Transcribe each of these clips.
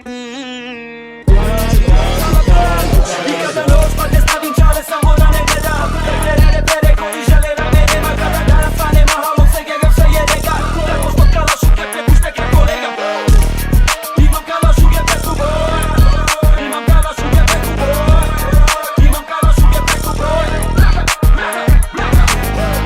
I kada noć padne stavim čale samo da ne gleda. Ne bere koji žele da mene makada da nastane mahalom se gegav se jede ga. Tako što kalašu kepe pušte ke kolega. Imam kalašu kepe kuboj. Imam kalašu kepe kuboj. Imam kalašu kepe kuboj.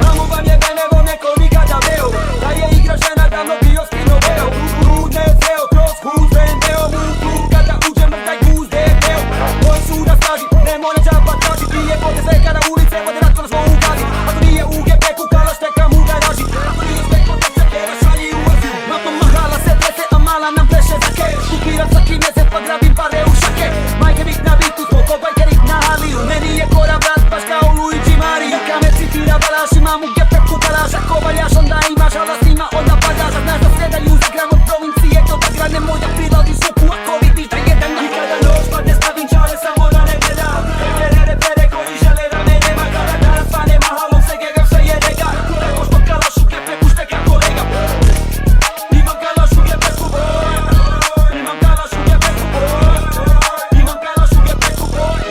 Mamu vam je benevo neko nikada veo. Da je igra žena davno bio skino veo. Hud ne zeo kroz hud vendeo. Mu klub kada uđe mrtaj guz debeo. Moji su na straži, ne moram džaba traži. Prije vode sve kada ulice vode računa smo u gazi. Ako nije UGP kukala šteka mu garaži. Ako nije speklo tek se kjera šalji u aziju. Mapa mahala se trese a mala nam pleše za keš. Kupiram svaki mjesec pa grabim pare u šake. Majke bih na bitu smo ko bajkerik na Haliju. Meni je kora brat baš kao Luigi Mariju. Neka me citira balaš imam u gepe kukalaš. Ako valjaš onda imaš ala snima onda padaš. A znaš da sredaju za gram od provincije. To da grane moj da prilodi supu ako vidiš da jedan na. I kada noć padne stavim čale samo da ne gleda. Bere koji žele da mene makada da nastane mahalom se gegav se jede ga. Tako što kalašu kepe pušte ke kolega. Imam kalašu kepe kuboj. Imam kalašu kepe kuboj. Imam kalašu kepe kuboj.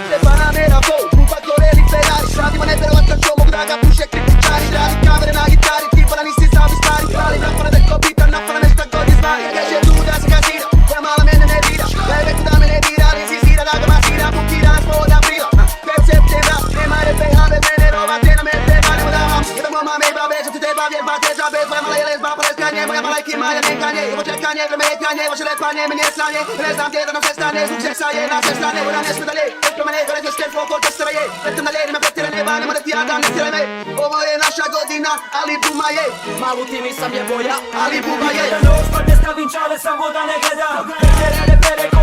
Se Panamera flow, un fattore di Ferrari. Strati ma ne per la canzone, mogu da ga puše kritičari. Radi kamere na gitari, tipa da nisi sami stari. Pali napane deko pita, napane nešto god izvari. Kaže tu da se kasira, koja mala mene ne bira. Bebe tu da me ne bira, ali insistira da ga masira. Bukira nas pod aprila, 5 septembra. Nema RPH, bez mene roba, te na me treba, nemo da vam. Jedan mama me babe, što ti treba vjerba, te za bez. Tvoja mala je lesba, poleskanje, moja mala je kima, ja nekanje. Ovo čekanje, vreme je tjanje, vaše lepanje, meni je sranje. Ne znam gdje da nam sve stane, zvuk seksa je na sve strane. Ona ne sme dalje, ekro mene, gore se skerfo, kol testera je. Letem dalje, nema pretjera neba, nema da ti ja dam, ne tjera me. Ovo je naša godina, ali buma je. Malu ti nisam je boja, ali buma je. I kada noć padne stavim čale samo da ne gleda. Bere koji